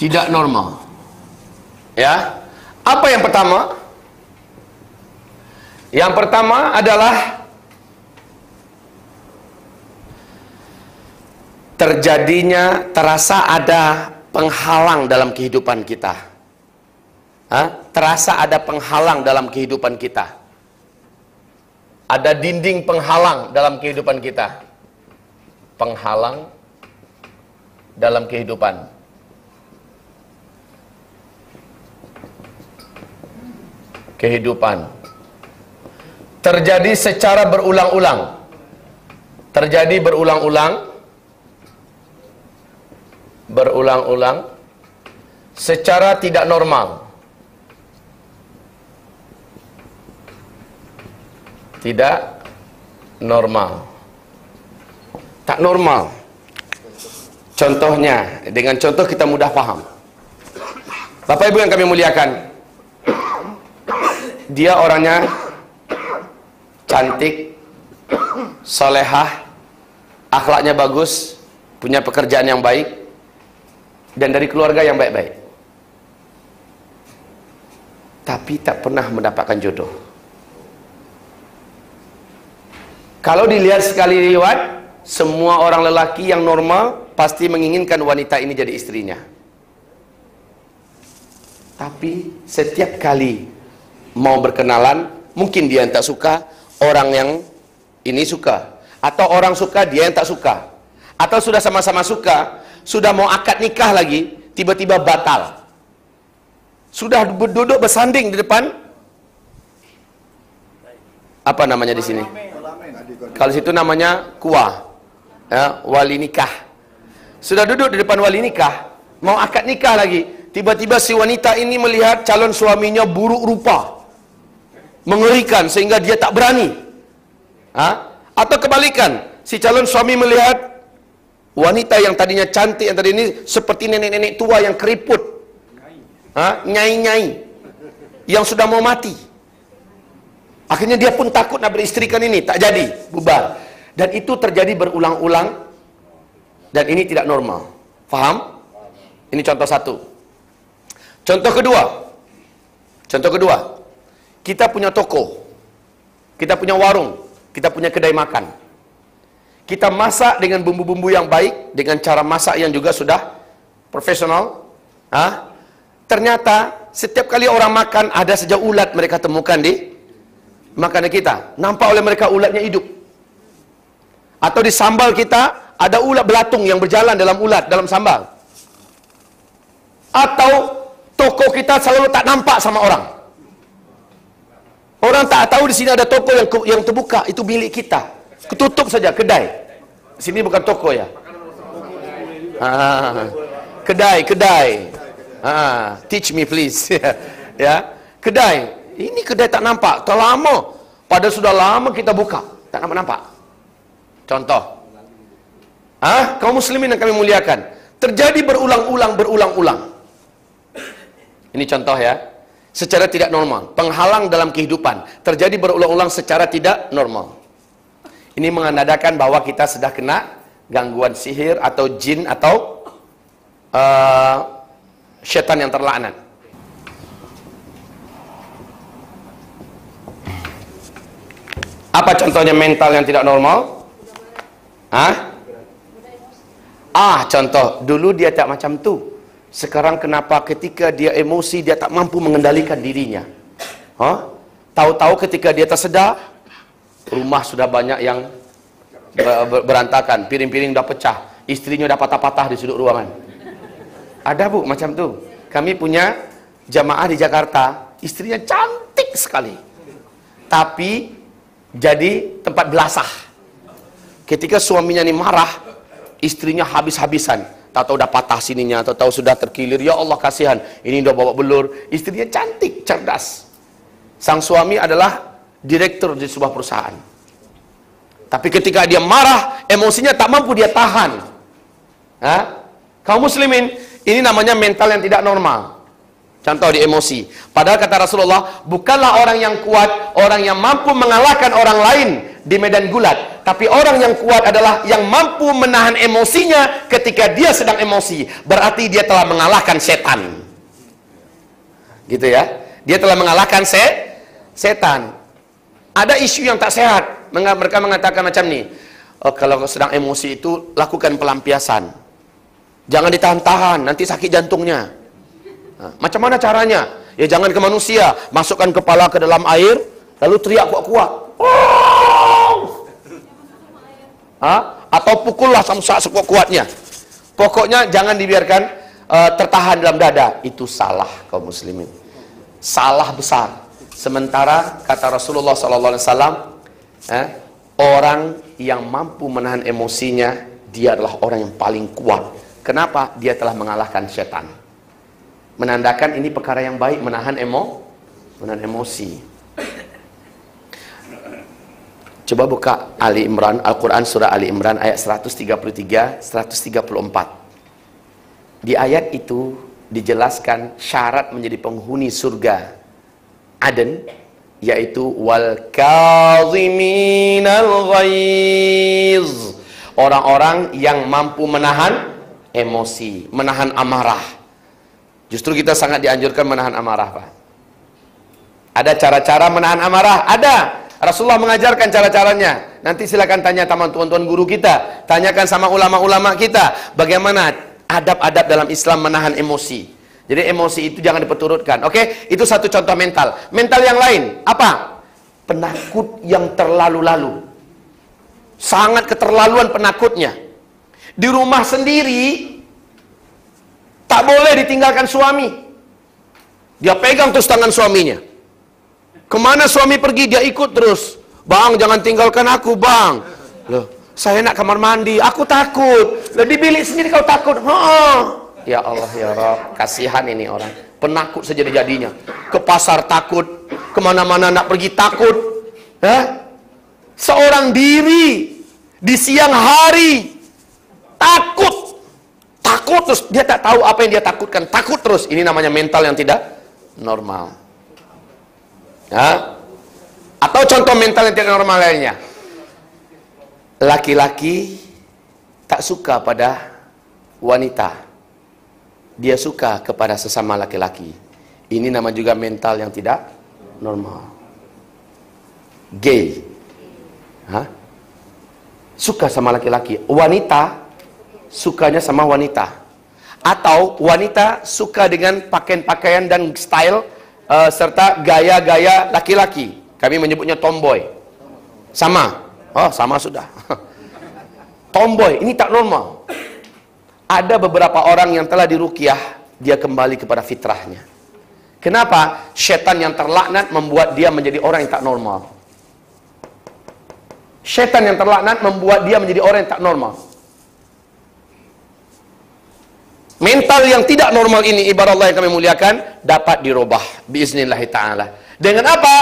tidak normal. Ya. Apa yang pertama? Yang pertama adalah terasa ada penghalang dalam kehidupan kita. Terasa ada penghalang dalam kehidupan kita. Ada dinding penghalang dalam kehidupan kita. Penghalang dalam kehidupan. Terjadi secara berulang-ulang. Terjadi berulang-ulang secara tidak normal. Tidak normal. Tak normal. Contohnya, dengan contoh kita mudah paham. Bapak Ibu yang kami muliakan, dia orangnya cantik, solehah, akhlaknya bagus, punya pekerjaan yang baik, dan dari keluarga yang baik-baik. Tapi tak pernah mendapatkan jodoh. Kalau dilihat sekali lewat, semua orang lelaki yang normal pasti menginginkan wanita ini jadi istrinya. Tapi setiap kali mau berkenalan, mungkin dia yang tak suka, orang yang ini suka, atau orang suka, dia yang tak suka, atau sudah sama-sama suka, sudah mau akad nikah lagi, tiba-tiba batal. Sudah duduk bersanding di depan, apa namanya di sini? Kalau situ namanya kuah, ya, wali nikah. Sudah duduk di depan wali nikah, mau akad nikah lagi, tiba-tiba si wanita ini melihat calon suaminya buruk rupa, mengerikan sehingga dia tak berani. Atau kebalikan, si calon suami melihat wanita yang tadinya cantik, yang tadi ini seperti nenek-nenek tua yang keriput, nyai-nyai yang sudah mau mati. Akhirnya dia pun takut nak beristrikan ini, tak jadi, bubar. Dan itu terjadi berulang-ulang, dan ini tidak normal. Faham? Ini contoh satu. Contoh kedua, kita punya toko, kita punya warung, kita punya kedai makan. Kita masak dengan bumbu-bumbu yang baik, dengan cara masak yang juga sudah profesional. Ternyata setiap kali orang makan ada saja ulat mereka temukan di makanan kita. Nampak oleh mereka ulatnya hidup. Atau di sambal kita ada ulat belatung yang berjalan dalam sambal. Atau toko kita selalu tak nampak sama orang. Orang tak tahu di sini ada toko yang terbuka, itu milik kita. Ketutup saja kedai. Sini bukan toko ya. Kedai. Teach me please. Ya, kedai. Ini kedai tak nampak, terlama. Padahal sudah lama kita buka, tak nampak. Contoh. Kaum muslimin yang kami muliakan, terjadi berulang-ulang. Ini contoh ya. Secara tidak normal, penghalang dalam kehidupan, terjadi berulang-ulang secara tidak normal. Ini menandakan bahwa kita sudah kena gangguan sihir atau jin atau syaitan yang terlaknat. Apa contohnya mental yang tidak normal? Contoh, dulu dia tak macam tu. Sekarang kenapa ketika dia emosi, dia tak mampu mengendalikan dirinya? Tahu-tahu ketika dia tersedar, rumah sudah banyak yang berantakan, piring-piring dah pecah, istrinya dah patah-patah di sudut ruangan. Ada bu, macam tu. Kami punya jamaah di Jakarta, istrinya cantik sekali, tapi jadi tempat belasah. Ketika suaminya ni marah, istrinya habis-habisan. Tahu-tahu dah patah sininya, tahu-tahu sudah terkilir. Ya Allah kasihan, ini dah bawa belur. Istrinya cantik, cerdas. Sang suami adalah direktur di sebuah perusahaan. Tapi ketika dia marah, emosinya tak mampu dia tahan. Kaum muslimin, ini namanya mental yang tidak normal. Contoh di emosi. Padahal kata Rasulullah, bukanlah orang yang kuat, orang yang mampu mengalahkan orang lain di medan gulat, Tapi orang yang kuat adalah yang mampu menahan emosinya ketika dia sedang emosi. Berarti dia telah mengalahkan setan. Gitu ya. Dia telah mengalahkan setan. Ada isu yang tak sehat. Mereka mengatakan macam ni. Oh, kalau sedang emosi itu lakukan pelampiasan. Jangan ditahan-tahan, nanti sakit jantungnya. Nah, macam mana caranya? Ya jangan ke manusia, masukkan kepala ke dalam air, lalu teriak kuat-kuat. Oh! Atau pukullah sekuat-kuatnya. Pokoknya jangan dibiarkan tertahan dalam dada. Itu salah kaum muslimin. Salah besar. Sementara kata Rasulullah SAW, orang yang mampu menahan emosinya, dia adalah orang yang paling kuat. Kenapa? Dia telah mengalahkan setan. Menandakan ini perkara yang baik, menahan emosi. Coba buka Ali Imran, Al-Quran surah Ali Imran ayat 133, 134. Di ayat itu dijelaskan syarat menjadi penghuni surga Aden, yaitu wal kaziminal ghaiz. Orang-orang yang mampu menahan emosi, menahan amarah. Justru kita sangat dianjurkan menahan amarah, Pak. Ada cara-cara menahan amarah? Ada. Rasulullah mengajarkan cara-caranya. Nanti silakan tanya tuan-tuan guru kita, tanyakan sama ulama-ulama kita bagaimana adab-adab dalam Islam menahan emosi. Jadi emosi itu jangan diperturutkan. Oke, itu satu contoh mental. Mental yang lain apa? Penakut yang terlalu-lalu. Sangat keterlaluan penakutnya. Di rumah sendiri tak boleh ditinggalkan suami. Dia pegang terus tangan suaminya. Kemana suami pergi dia ikut terus. Bang, jangan tinggalkan aku, bang. Loh, saya nak kamar mandi, aku takut. Loh, di bilik sendiri kau takut. Ya Allah ya Rabb, kasihan ini orang. Penakut sejadi-jadinya. Ke pasar takut, kemana-mana nak pergi takut. Seorang diri di siang hari takut terus, dia tak tahu apa yang dia takutkan, takut terus. Ini namanya mental yang tidak normal. Atau contoh mental yang tidak normal lainnya, laki-laki tak suka pada wanita, dia suka kepada sesama laki-laki. Ini nama juga mental yang tidak normal. Gay, suka sama laki-laki. Wanita sukanya sama wanita. Atau wanita suka dengan pakaian-pakaian dan style serta gaya-gaya laki-laki. Kami menyebutnya tomboy. Sama. Oh, sama sudah. Tomboy, ini tak normal. Ada beberapa orang yang telah diruqyah, dia kembali kepada fitrahnya. Kenapa? Syaitan yang terlaknat membuat dia menjadi orang yang tak normal. Syaitan yang terlaknat membuat dia menjadi orang yang tak normal. Mental yang tidak normal ini, ibarat Allah yang kami muliakan, dapat dirubah biiznillah ta'ala. Dengan apa?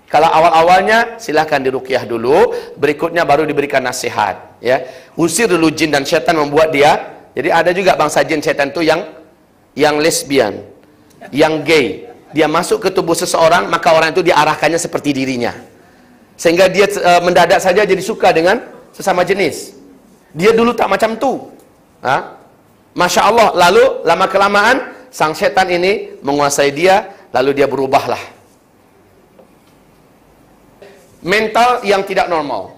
Kalau awal-awalnya silahkan diruqyah dulu, berikutnya baru diberikan nasihat, ya. Usir dulu jin dan syaitan membuat dia. Jadi ada juga bangsa jin syaitan itu yang lesbian, yang gay. Dia masuk ke tubuh seseorang, maka orang itu diarahkannya seperti dirinya. Sehingga dia mendadak saja jadi suka dengan sesama jenis. Dia dulu tak macam tu. Masya Allah, lalu lama-kelamaan sang setan ini menguasai dia, lalu dia berubahlah. Mental yang tidak normal.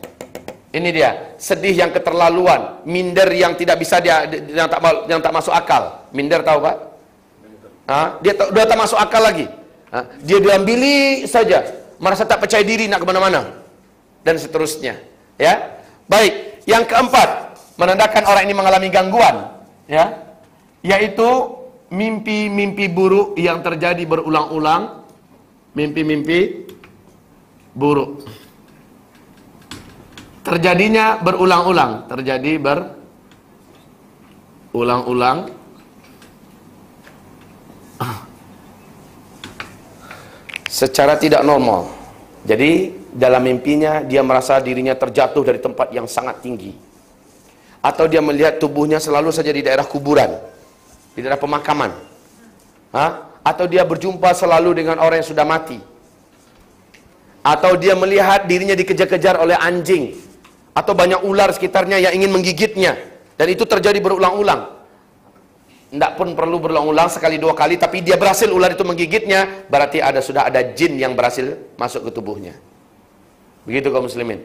Ini dia, sedih yang keterlaluan, minder yang tidak bisa yang tak masuk akal. Minder tahu Pak? Dia sudah tak masuk akal lagi. Dia dalam bilik saja, merasa tak percaya diri nak ke mana-mana, dan seterusnya. Ya, baik. Yang keempat, menandakan orang ini mengalami gangguan, ya, yaitu mimpi-mimpi buruk yang terjadi berulang-ulang. Mimpi-mimpi buruk terjadinya berulang-ulang, terjadi berulang-ulang. Secara tidak normal. Jadi dalam mimpinya dia merasa dirinya terjatuh dari tempat yang sangat tinggi, atau dia melihat tubuhnya selalu saja di daerah kuburan, di daerah pemakaman, atau dia berjumpa selalu dengan orang yang sudah mati, atau dia melihat dirinya dikejar-kejar oleh anjing, atau banyak ular sekitarnya yang ingin menggigitnya, dan itu terjadi berulang-ulang. Tidak pun perlu berulang-ulang sekali dua kali, tapi dia berhasil ular itu menggigitnya, berarti sudah ada jin yang berhasil masuk ke tubuhnya. Begitu kaum muslimin.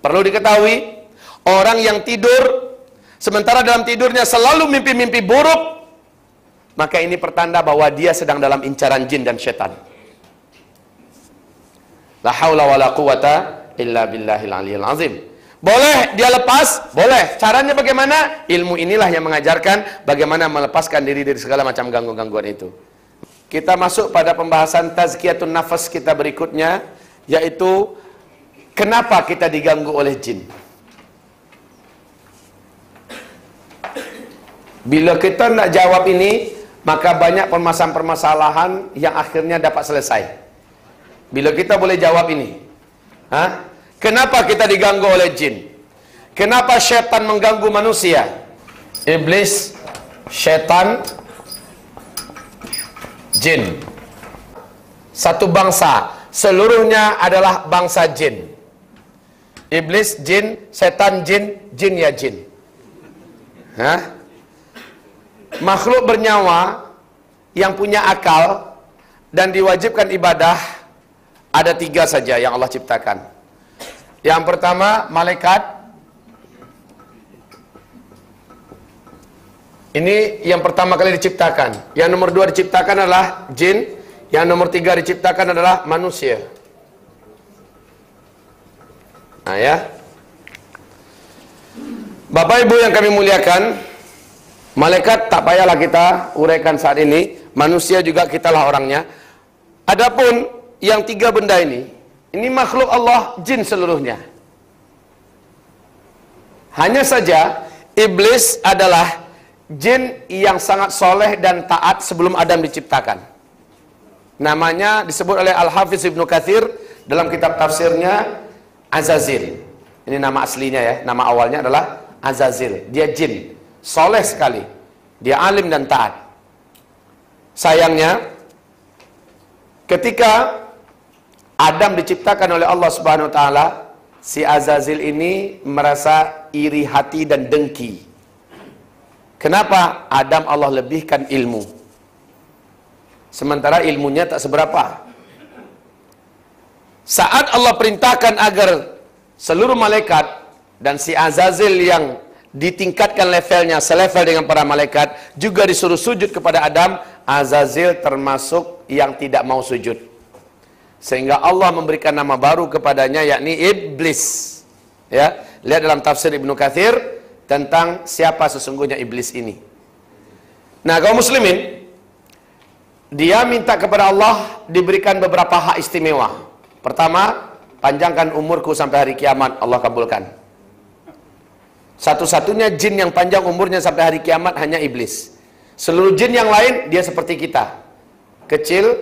Perlu diketahui, orang yang tidur sementara dalam tidurnya selalu mimpi-mimpi buruk, maka ini pertanda bahwa dia sedang dalam incaran jin dan syaitan. La haula wala quwata illa billahil aliyil azim. Boleh dia lepas? Boleh. Caranya bagaimana? Ilmu inilah yang mengajarkan bagaimana melepaskan diri dari segala macam gangguan-gangguan itu. Kita masuk pada pembahasan tazkiyatun nafas kita berikutnya, yaitu kenapa kita diganggu oleh jin. Bila kita nak jawab ini, maka banyak permasalahan-permasalahan yang akhirnya dapat selesai. Bila kita boleh jawab ini, kenapa kita diganggu oleh jin? Kenapa syaitan mengganggu manusia? Iblis, syaitan, jin. Satu bangsa, seluruhnya adalah bangsa jin. Iblis, jin, syaitan, jin, jin ya jin. Makhluk bernyawa yang punya akal dan diwajibkan ibadah ada 3 saja yang Allah ciptakan. Yang pertama, malaikat. Ini yang pertama kali diciptakan. Yang nomor 2 diciptakan adalah jin. Yang nomor 3 diciptakan adalah manusia. Nah ya, Bapak Ibu yang kami muliakan, malaikat tak payahlah kita uraikan saat ini. Manusia juga kitalah orangnya. Adapun yang 3 benda ini makhluk Allah, jin seluruhnya. Hanya saja iblis adalah jin yang sangat soleh dan taat sebelum Adam diciptakan. Namanya disebut oleh Al-Hafiz Ibnu Katsir dalam kitab tafsirnya Azazil. Ini nama aslinya ya, nama awalnya adalah Azazil. Dia jin, soleh sekali. Dia alim dan taat. Sayangnya, ketika Adam diciptakan oleh Allah Subhanahu wa taala, si Azazil ini merasa iri hati dan dengki. Kenapa? Adam Allah lebihkan ilmu, sementara ilmunya tak seberapa. Saat Allah perintahkan agar seluruh malaikat dan si Azazil yang ditingkatkan levelnya selevel dengan para malaikat juga disuruh sujud kepada Adam, Azazil termasuk yang tidak mau sujud. Sehingga Allah memberikan nama baru kepadanya, yakni iblis. Ya, lihat dalam tafsir Ibnu Katsir tentang siapa sesungguhnya iblis ini. Nah, kaum muslimin, dia minta kepada Allah diberikan beberapa hak istimewa. Pertama, panjangkan umurku sampai hari kiamat. Allah kabulkan. Satu-satunya jin yang panjang umurnya sampai hari kiamat hanya iblis. Seluruh jin yang lain dia seperti kita, kecil,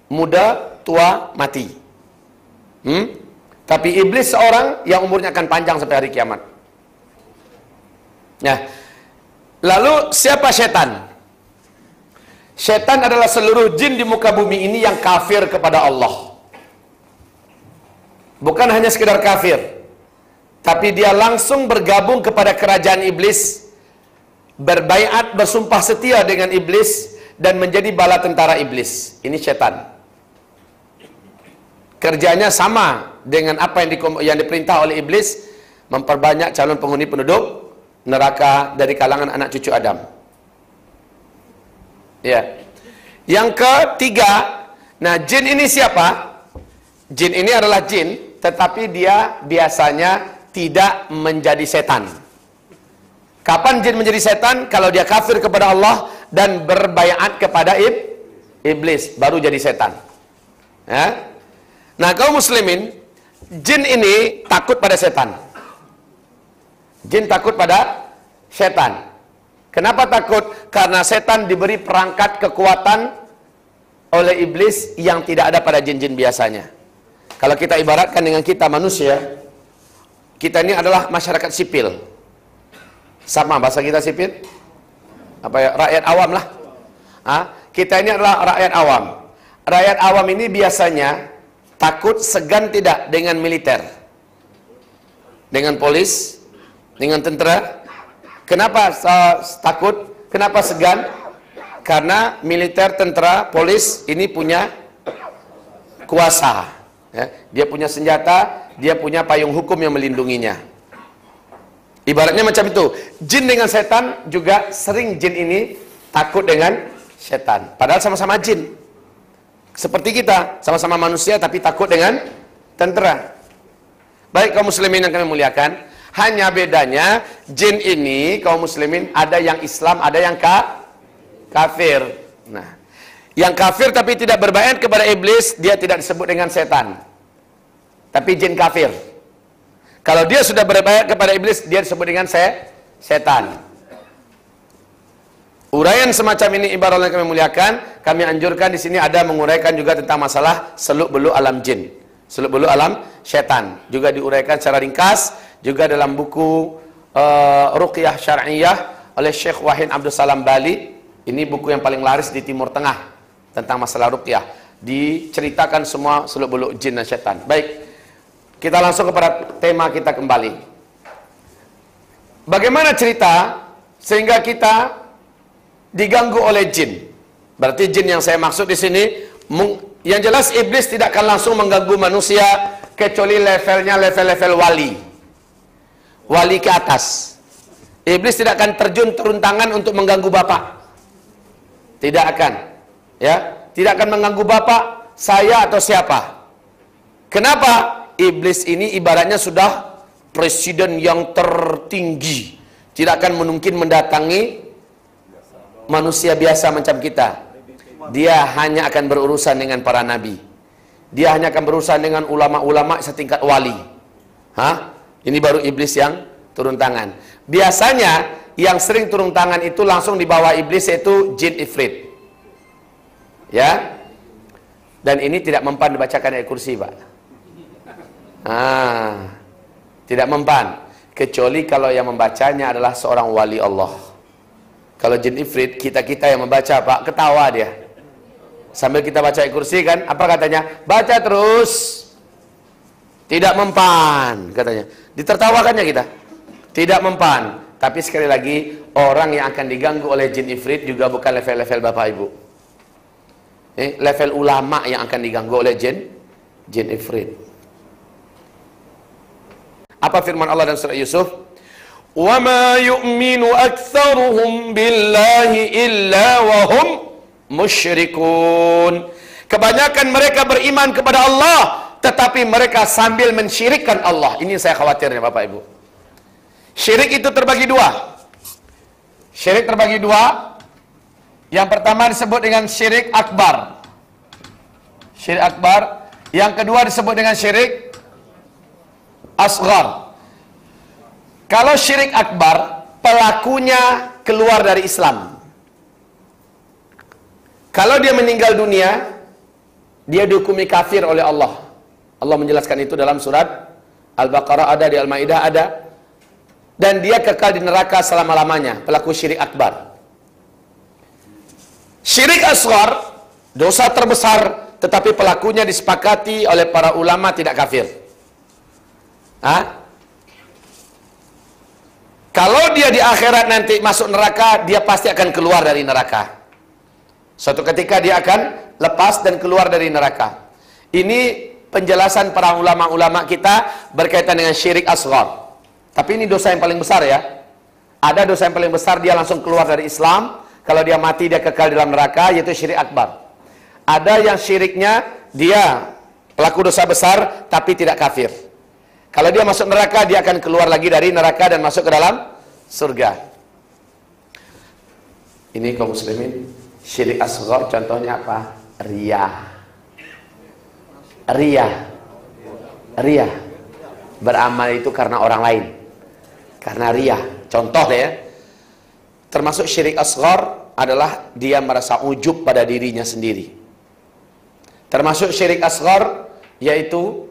muda, tua, mati. Tapi iblis seorang yang umurnya akan panjang sampai hari kiamat. Nah, lalu siapa setan? Setan adalah seluruh jin di muka bumi ini yang kafir kepada Allah. Bukan hanya sekedar kafir, tapi dia langsung bergabung kepada kerajaan iblis, berbaiat, bersumpah setia dengan iblis, dan menjadi bala tentara iblis. Ini setan. Kerjanya sama dengan apa yang diperintah oleh iblis, memperbanyak calon penghuni penduduk neraka dari kalangan anak cucu Adam. Ya. Yang ketiga, nah jin ini siapa? Jin ini adalah jin, tetapi dia biasanya tidak menjadi setan. Kapan jin menjadi setan? Kalau dia kafir kepada Allah dan berbaiat kepada iblis, baru jadi setan. Ya. Nah, kaum muslimin, jin ini takut pada setan. Jin takut pada setan. Kenapa takut? Karena setan diberi perangkat kekuatan oleh iblis yang tidak ada pada jin-jin biasanya. Kalau kita ibaratkan dengan kita manusia, kita ini adalah masyarakat sipil. Sama bahasa kita sipil? Apa ya? Rakyat awam lah. Kita ini adalah rakyat awam. Rakyat awam ini biasanya takut segan tidak dengan militer. dengan polis, dengan tentara. Kenapa takut? Kenapa segan? Karena militer, tentara, polis ini punya kuasa. Ya, dia punya senjata, dia punya payung hukum yang melindunginya. Ibaratnya macam itu. Jin dengan setan juga sering jin ini takut dengan setan. Padahal sama-sama jin. Seperti kita, sama-sama manusia tapi takut dengan tentara. Baik kaum muslimin yang kami muliakan, hanya bedanya jin ini kaum muslimin ada yang Islam, ada yang kafir. Nah, yang kafir tapi tidak berbayat kepada iblis, dia tidak disebut dengan setan. Tapi jin kafir. Kalau dia sudah berbayat kepada iblis, dia disebut dengan setan. Uraian semacam ini ibarat yang kami muliakan, kami anjurkan di sini ada menguraikan juga tentang masalah seluk-beluk alam jin, seluk-beluk alam setan. Juga diuraikan secara ringkas juga dalam buku Ruqyah Syar'iyah oleh Syekh Wahid Abdul Salam Bali. Ini buku yang paling laris di Timur Tengah tentang masalah ruqyah. Diceritakan semua seluk-beluk jin dan setan. Baik, kita langsung kepada tema kita kembali. Bagaimana cerita sehingga kita diganggu oleh jin? Berarti jin yang saya maksud di sini, yang jelas iblis tidak akan langsung mengganggu manusia kecuali levelnya level-level wali. Wali ke atas. Iblis tidak akan turun tangan untuk mengganggu bapak. Tidak akan. Ya, tidak akan mengganggu bapak, saya atau siapa. Kenapa? Iblis ini ibaratnya sudah presiden yang tertinggi. Tidak akan mungkin mendatangi manusia biasa macam kita. Dia hanya akan berurusan dengan para nabi. Dia hanya akan berurusan dengan ulama-ulama setingkat wali. Ini baru iblis yang turun tangan. Biasanya yang sering turun tangan itu langsung di bawah iblis, yaitu jin ifrit. Ya. Dan ini tidak mempan dibacakan ayat kursi, Pak. Tidak mempan, kecuali kalau yang membacanya adalah seorang wali Allah. Kalau jin ifrit, kita yang membaca, Pak, ketawa dia. Sambil kita baca ayat kursi kan, apa katanya? Baca terus. Tidak mempan, katanya. Ditertawakannya kita. Tidak mempan. Tapi sekali lagi, orang yang akan diganggu oleh jin ifrit juga bukan level-level Bapak Ibu. Level ulama yang akan diganggu oleh jin ifrit. Apa firman Allah dalam surah Yusuf? "Wa ma yu'minu aktsaruhum billahi illa wa hum musyrikun." Kebanyakan mereka beriman kepada Allah, tetapi mereka sambil mensyirikkan Allah. Ini saya khawatirnya Bapak Ibu. Syirik itu terbagi dua. Syirik terbagi dua. Yang pertama disebut dengan syirik akbar. Syirik akbar. Yang kedua disebut dengan syirik asghar. Kalau syirik akbar, pelakunya keluar dari Islam. Kalau dia meninggal dunia, dia dihukumi kafir oleh Allah. Allah menjelaskan itu dalam surat Al-Baqarah ada, di Al-Maidah ada. Dan dia kekal di neraka selama-lamanya, pelaku syirik akbar. Syirik asghar, dosa terbesar, tetapi pelakunya disepakati oleh para ulama tidak kafir. Kalau dia di akhirat nanti masuk neraka, dia pasti akan keluar dari neraka. Suatu ketika dia akan lepas dan keluar dari neraka. Ini penjelasan para ulama-ulama kita berkaitan dengan syirik asghar. Tapi ini dosa yang paling besar ya. Ada dosa yang paling besar, dia langsung keluar dari Islam. Kalau dia mati, dia kekal dalam neraka, yaitu syirik akbar. Ada yang syiriknya, dia pelaku dosa besar, tapi tidak kafir. Kalau dia masuk neraka, dia akan keluar lagi dari neraka dan masuk ke dalam surga. Ini kaum muslimin, syirik asghar contohnya apa? Riyah. Riyah. Beramal itu karena orang lain. Karena riyah. Contoh deh ya. Termasuk syirik asghar adalah dia merasa ujub pada dirinya sendiri. Termasuk syirik asghar yaitu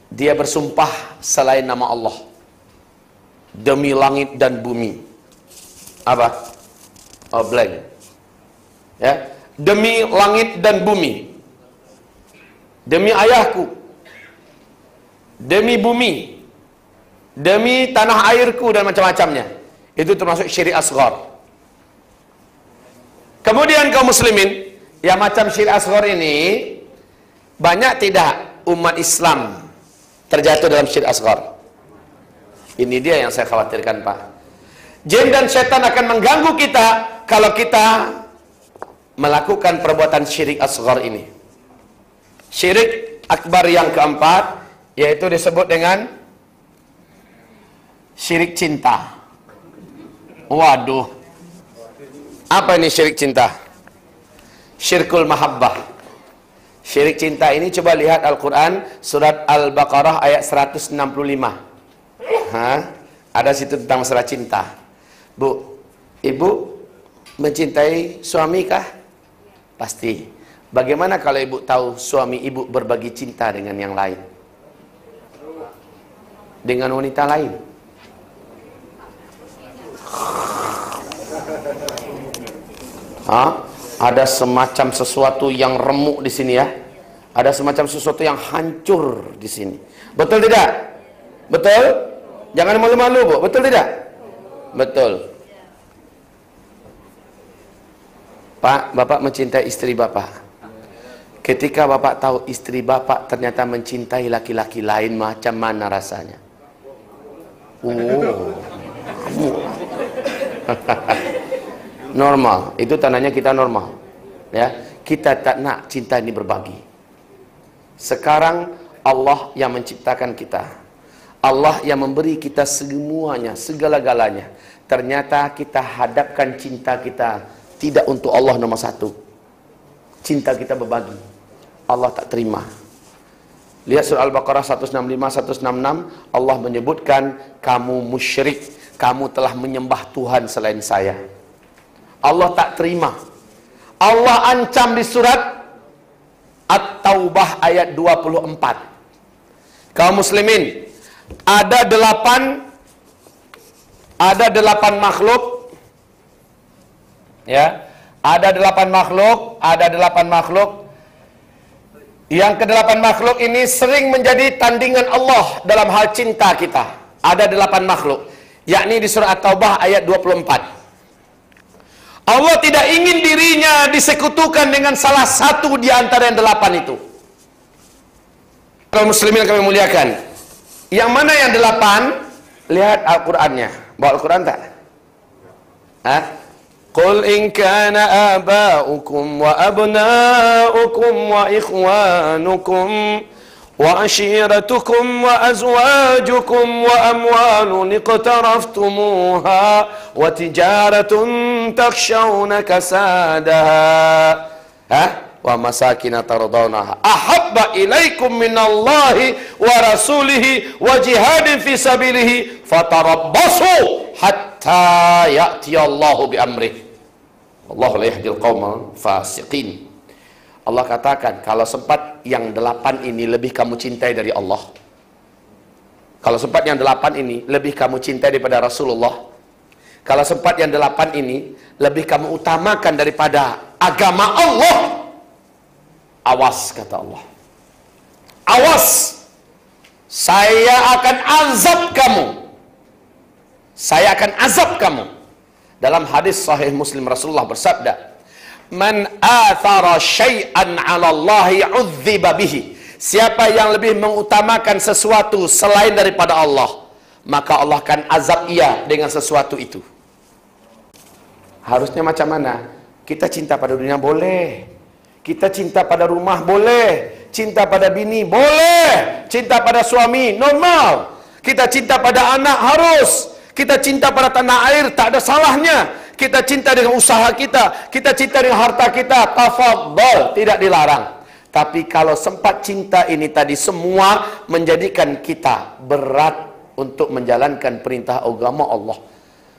dia bersumpah selain nama Allah. Demi langit dan bumi. Apa? Oh, blank. Ya, demi langit dan bumi. Demi ayahku. Demi bumi. demi tanah airku dan macam-macamnya. Itu termasuk syirik asghar. Kemudian kaum muslimin, yang macam syirik asghar ini banyak tidak umat Islam terjatuh dalam syirik asghar. Ini dia yang saya khawatirkan, Pak. Jin dan setan akan mengganggu kita kalau kita melakukan perbuatan syirik asghar ini. Syirik akbar yang keempat, yaitu disebut dengan syirik cinta. Waduh, apa ini syirik cinta? Syirkul mahabbah. Syirik cinta ini coba lihat Al-Quran surat Al-Baqarah ayat 165. Ada situ tentang masalah cinta. Bu, ibu mencintai suami kah? Pasti. Bagaimana kalau ibu tahu suami ibu berbagi cinta dengan yang lain? Dengan wanita lain? Ada semacam sesuatu yang remuk di sini ya. Ada semacam sesuatu yang hancur di sini. Betul tidak? Betul? Jangan malu-malu, Bu. Betul tidak? Betul. Pak, Bapak mencintai istri Bapak. Ketika Bapak tahu istri Bapak ternyata mencintai laki-laki lain, macam mana rasanya? Normal. Itu tandanya kita normal. Ya, kita tak nak cinta ini berbagi. Sekarang Allah yang menciptakan kita. Allah yang memberi kita semuanya, segala-galanya. Ternyata kita hadapkan cinta kita tidak untuk Allah nomor satu. Cinta kita berbagi. Allah tak terima. Lihat surah Al-Baqarah 165, 166. Allah menyebutkan, kamu musyrik. Kamu telah menyembah Tuhan selain saya. Allah tak terima. Allah ancam di surat At-Taubah ayat 24. Kaum muslimin, ada delapan makhluk, ya, ada delapan makhluk. Yang kedelapan makhluk ini sering menjadi tandingan Allah dalam hal cinta kita. Ada 8 makhluk, yakni di surah At-Taubah ayat 24. Allah tidak ingin dirinya disekutukan dengan salah satu di antara yang 8 itu. Kalau muslimin kami muliakan, yang mana yang 8? Lihat Al-Qur'annya. Bawa Al-Qur'an tak? Qul in kana aba'ukum wa abna'ukum wa ikhwanukum wa ashiratukum wa azwajukum wa amwalun iqtaraftumuha wa tijaratun takshawna kasadaha wa masakin tardawnaha ahabba ilaikum minallahi wa rasulihi wa jihadin fi sabilihi fatarabbasu hatta ya'tiyallahu bi amrih wallahu la yahdil qaumal fasiqin. Allah katakan, kalau sempat yang 8 ini lebih kamu cintai dari Allah, kalau sempat yang 8 ini lebih kamu cintai daripada Rasulullah, kalau sempat yang 8 ini lebih kamu utamakan daripada agama Allah, awas, kata Allah, awas, saya akan azab kamu, saya akan azab kamu. Dalam hadis sahih Muslim, Rasulullah bersabda, man athara syai'an 'ala Allahi 'udziba bihi. Siapa yang lebih mengutamakan sesuatu selain daripada Allah, maka Allah akan azab ia dengan sesuatu itu. Harusnya macam mana? Kita cinta pada dunia boleh, kita cinta pada rumah boleh, cinta pada bini boleh, cinta pada suami normal, kita cinta pada anak harus, kita cinta pada tanah air tak ada salahnya, kita cinta dengan usaha kita, kita cinta dengan harta kita, tafadhal, tidak dilarang. Tapi kalau sempat cinta ini tadi semua menjadikan kita berat untuk menjalankan perintah agama Allah,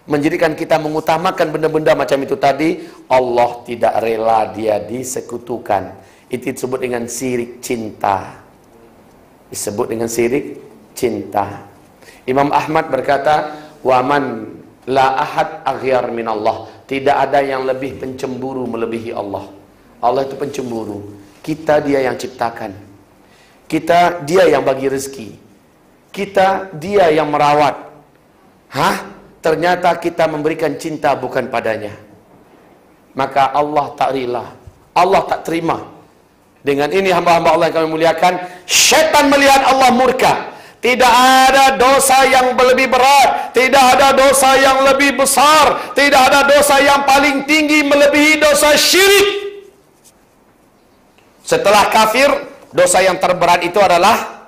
menjadikan kita mengutamakan benda-benda macam itu tadi, Allah tidak rela dia disekutukan. Itu disebut dengan syirik cinta. Disebut dengan syirik cinta. Imam Ahmad berkata, waman la ahad aghyar min Allah. Tidak ada yang lebih pencemburu melebihi Allah. Allah itu pencemburu. Kita dia yang ciptakan. Kita dia yang bagi rezeki. dia yang merawat. Ternyata kita memberikan cinta bukan padanya. Maka Allah tak rela, Allah tak terima. Dengan ini hamba-hamba Allah yang kami muliakan, syaitan melihat Allah murka. Tidak ada dosa yang lebih berat, tidak ada dosa yang lebih besar, tidak ada dosa yang paling tinggi melebihi dosa syirik. Setelah kafir, dosa yang terberat itu adalah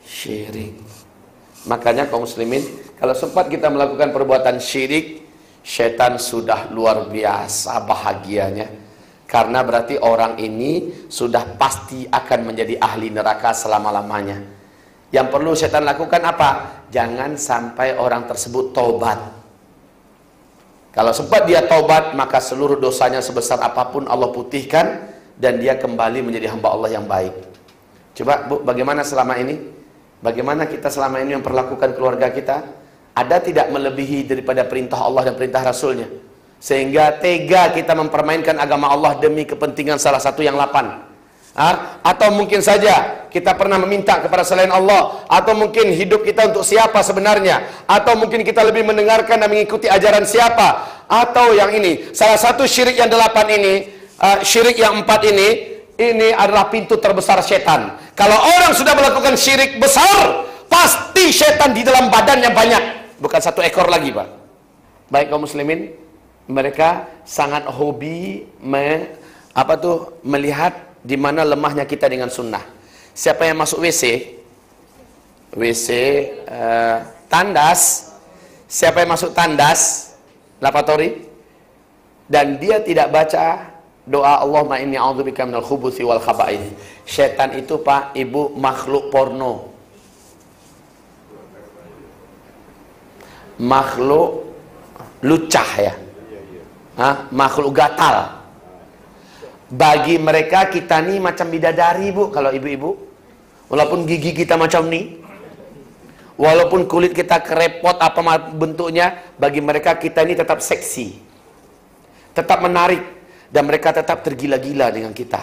syirik. Makanya kaum muslimin, kalau sempat kita melakukan perbuatan syirik, syaitan sudah luar biasa bahagianya. Karena berarti orang ini sudah pasti akan menjadi ahli neraka selama-lamanya. Yang perlu syaitan lakukan apa? Jangan sampai orang tersebut taubat. Kalau sempat dia taubat, maka seluruh dosanya sebesar apapun Allah putihkan, dan dia kembali menjadi hamba Allah yang baik. Coba Bu, bagaimana selama ini? Bagaimana kita selama ini memperlakukan keluarga kita? Ada tidak melebihi daripada perintah Allah dan perintah Rasulnya? Sehingga tega kita mempermainkan agama Allah demi kepentingan salah satu yang lapan. Atau mungkin saja kita pernah meminta kepada selain Allah, atau mungkin hidup kita untuk siapa sebenarnya, atau mungkin kita lebih mendengarkan dan mengikuti ajaran siapa, atau yang ini, salah satu syirik yang 8 ini, syirik yang 4 ini adalah pintu terbesar setan. Kalau orang sudah melakukan syirik besar, pasti setan di dalam badannya banyak, bukan 1 ekor lagi, Pak. Baik kaum muslimin, mereka sangat hobi melihat di mana lemahnya kita dengan sunnah. Siapa yang masuk WC tandas, siapa yang masuk tandas lavatory dan dia tidak baca doa Allahumma inni a'udzubika minal khubuthi wal khaba'ith, syaitan itu Pak Ibu makhluk porno, makhluk lucah ya, makhluk gatal. Bagi mereka kita nih macam bidadari Bu, kalau ibu-ibu, walaupun gigi kita macam nih, walaupun kulit kita kerepot apa bentuknya, bagi mereka kita ini tetap seksi, tetap menarik, dan mereka tetap tergila-gila dengan kita.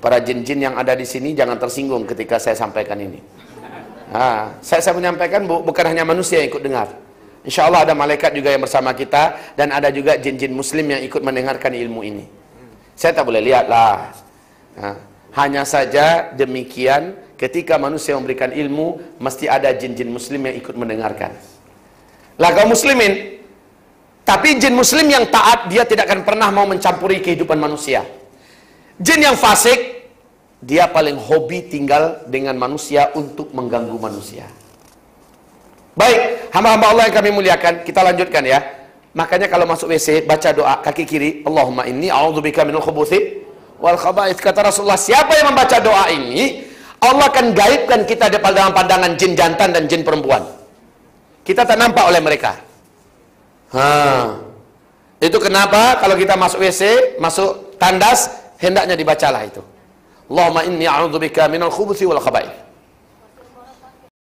Para jin-jin yang ada di sini jangan tersinggung ketika saya sampaikan ini. Saya menyampaikan Bu, bukan hanya manusia yang ikut dengar. Insya Allah ada malaikat juga yang bersama kita, dan ada juga jin-jin muslim yang ikut mendengarkan ilmu ini. Saya tak boleh lihatlah. Hanya saja demikian, ketika manusia memberikan ilmu, mesti ada jin-jin muslim yang ikut mendengarkan. Lah kaum muslimin, tapi jin muslim yang taat, dia tidak akan pernah mau mencampuri kehidupan manusia. Jin yang fasik, dia paling hobi tinggal dengan manusia untuk mengganggu manusia. Baik, hamba-hamba Allah yang kami muliakan, kita lanjutkan ya. Makanya kalau masuk WC, baca doa kaki kiri, Allahumma inni a'udzubika minal khubuthi wal khaba'ith. Kata Rasulullah, siapa yang membaca doa ini, Allah akan gaibkan kita dalam pandangan jin jantan dan jin perempuan. Kita tak nampak oleh mereka. Itu kenapa kalau kita masuk WC, masuk tandas, hendaknya dibacalah itu. Allahumma inni a'udzubika minal khubuthi wal khaba'ith.